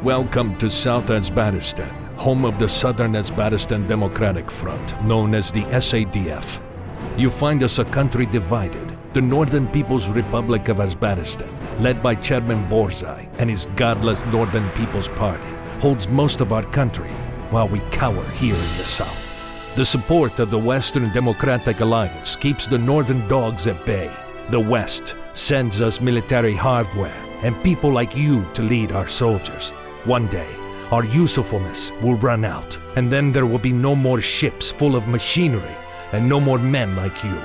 Welcome to South Uzbekistan, home of the Southern Uzbekistan Democratic Front, known as the SADF. You find us a country divided. The Northern People's Republic of Uzbekistan, led by Chairman Borzai and his godless Northern People's Party, holds most of our country, while we cower here in the South. The support of the Western Democratic Alliance keeps the Northern dogs at bay. The West sends us military hardware and people like you to lead our soldiers. One day, our usefulness will run out, and then there will be no more ships full of machinery and no more men like you.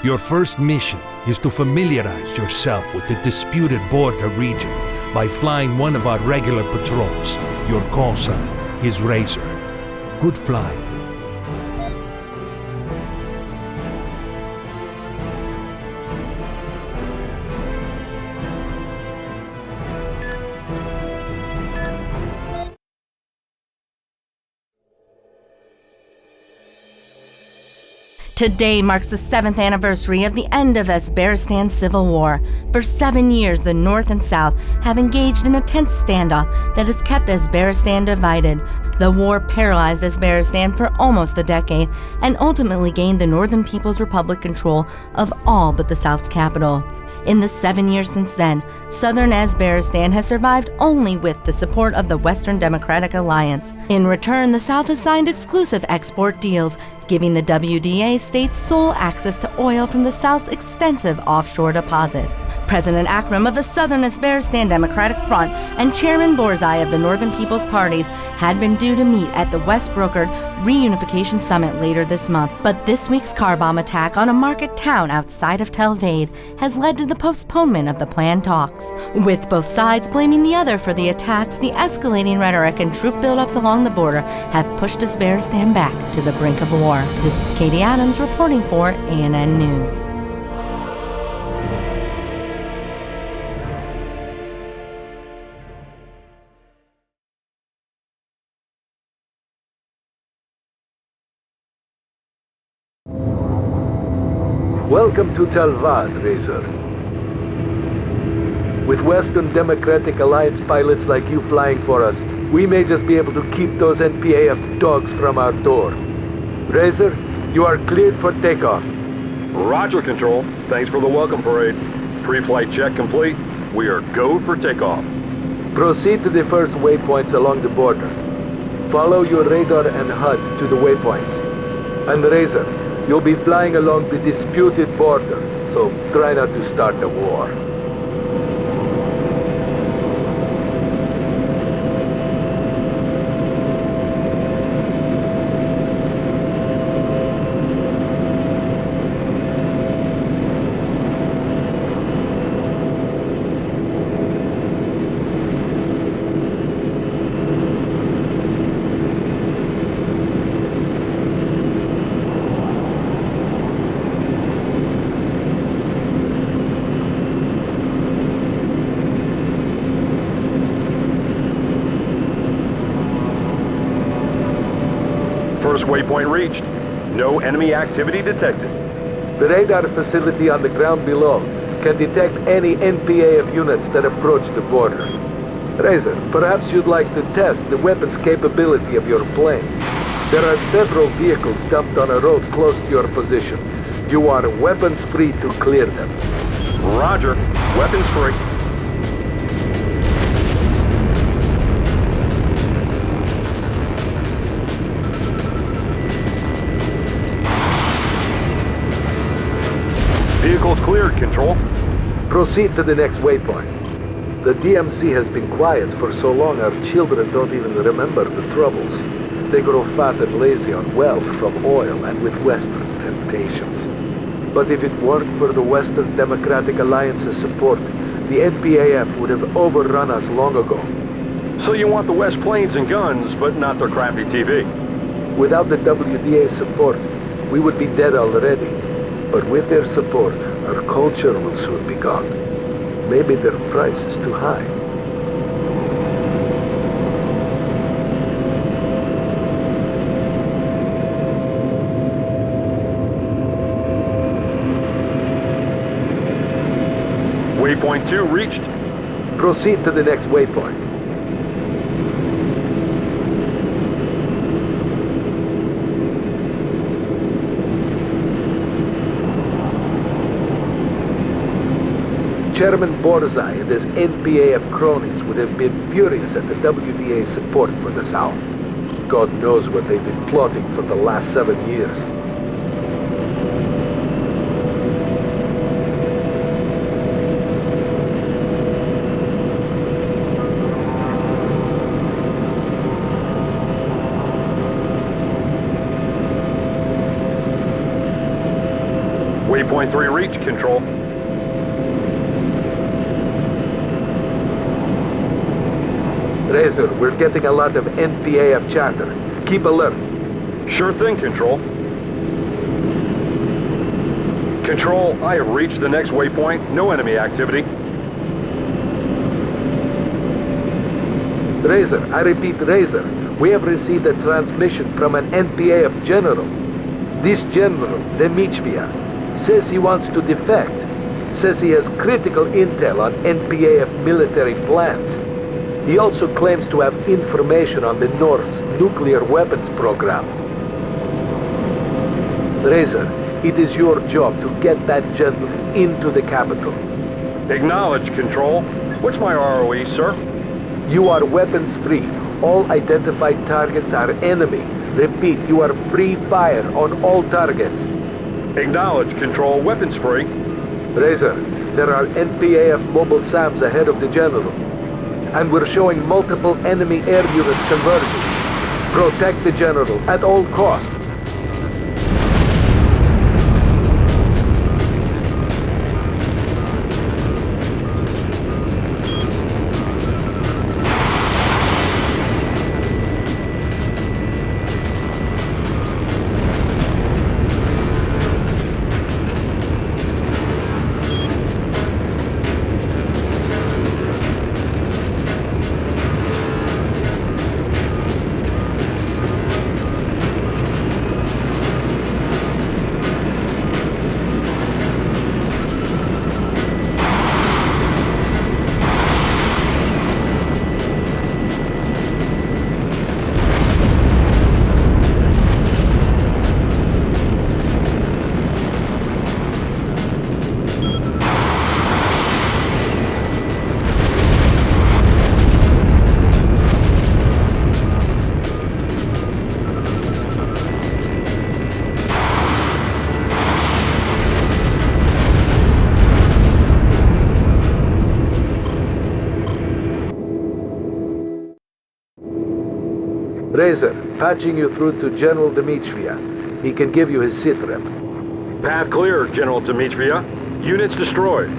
Your first mission is to familiarize yourself with the disputed border region by flying one of our regular patrols. Your call sign is Razor. Good flying. Today marks the 7th anniversary of the end of Uzbekistan's civil war. For 7 years, the North and South have engaged in a tense standoff that has kept Uzbekistan divided. The war paralyzed Uzbekistan for almost a decade and ultimately gained the Northern People's Republic control of all but the South's capital. In the 7 years since then, Southern Uzbekistan has survived only with the support of the Western Democratic Alliance. In return, the South has signed exclusive export deals, giving the WDA states sole access to oil from the South's extensive offshore deposits. President Akram of the Southern Uzbekistan Democratic Front and Chairman Borzai of the Northern People's Parties had been due to meet at the West-brokered Reunification Summit later this month, but this week's car bomb attack on a market town outside of Tel Aviv has led to the postponement of the planned talks. With both sides blaming the other for the attacks, the escalating rhetoric and troop buildups along the border have pushed Uzbekistan back to the brink of war. This is Katie Adams reporting for ANN News. Welcome to Talvad, Razor. With Western Democratic Alliance pilots like you flying for us, we may just be able to keep those NPAF dogs from our door. Razor, you are cleared for takeoff. Roger, Control. Thanks for the welcome parade. Pre-flight check complete. We are go for takeoff. Proceed to the first waypoints along the border. Follow your radar and HUD to the waypoints. And Razor, you'll be flying along the disputed border, so try not to start a war. First waypoint reached. No enemy activity detected. The radar facility on the ground below can detect any NPAF units that approach the border. Razor, perhaps you'd like to test the weapons capability of your plane. There are several vehicles dumped on a road close to your position. You are weapons free to clear them. Roger. Weapons free. Vehicles cleared, Control. Proceed to the next waypoint. The DMC has been quiet for so long our children don't even remember the troubles. They grow fat and lazy on wealth from oil and with Western temptations. But if it weren't for the Western Democratic Alliance's support, the NPAF would have overrun us long ago. So you want the West planes and guns, but not their crappy TV? Without the WDA's support, we would be dead already. But with their support, our culture will soon be gone. Maybe their price is too high. Waypoint 2 reached. Proceed to the next waypoint. Chairman Borzai and his NPAF cronies would have been furious at the WDA's support for the South. God knows what they've been plotting for the last 7 years. Waypoint 3 reach, Control. Razor, we're getting a lot of NPAF chatter. Keep alert. Sure thing, Control. Control, I have reached the next waypoint. No enemy activity. Razor, I repeat, Razor. We have received a transmission from an NPAF general. This general, Demichvia, says he wants to defect. Says he has critical intel on NPAF military plans. He also claims to have information on the North's nuclear weapons program. Razor, it is your job to get that general into the capital. Acknowledge, Control. What's my ROE, sir? You are weapons free. All identified targets are enemy. Repeat, you are free fire on all targets. Acknowledge, Control. Weapons free. Razor, there are NPAF mobile SAMs ahead of the general. And we're showing multiple enemy air units converging. Protect the general at all costs. Razor, patching you through to General Dmitriev. He can give you his sitrep. Path clear, General Dmitriev. Units destroyed.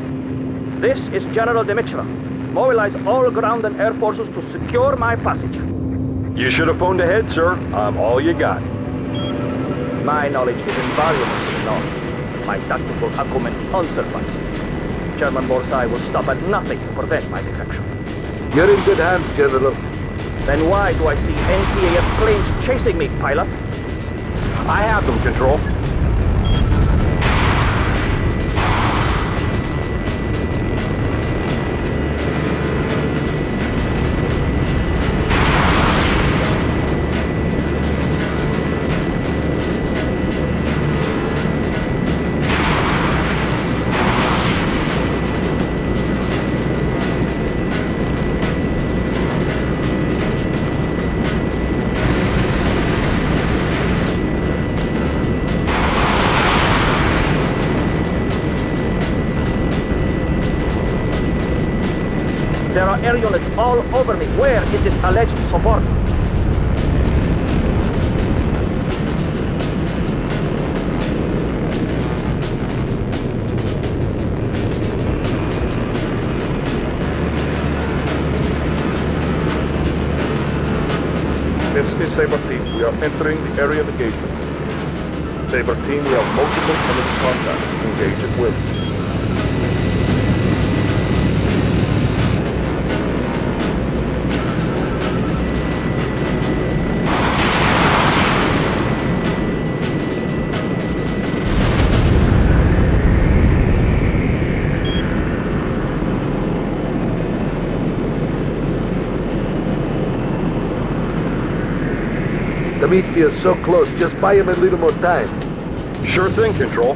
This is General Dmitriev. Mobilize all ground and air forces to secure my passage. You should have phoned ahead, sir. I'm all you got. My knowledge is invaluable to the North. My tactical acumen unsurpassed. Chairman Borzai will stop at nothing to prevent my defection. You're in good hands, General. Then why do I see NPAF planes chasing me, pilot? I have them, Control. There are air units all over me. Where is this alleged support? This is Saber Team. We are entering the area of engagement. Saber Team, we have multiple enemy contacts. Engage at will. Dmitri is so close, just buy him a little more time. Sure thing, Control.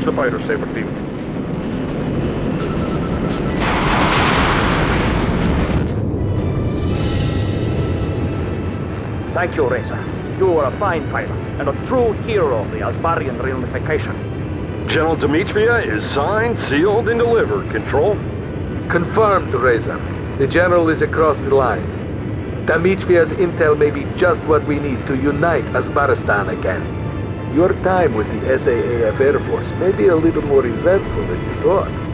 Engage the fighters, Saber Team. Thank you, Reza. You are a fine pilot and a true hero of the Asbarian reunification. General Dmitrieva is signed, sealed, and delivered. Control? Confirmed, Reza. The General is across the line. Dmitrieva's intel may be just what we need to unite Asbaristan again. Your time with the SAAF Air Force may be a little more eventful than you thought.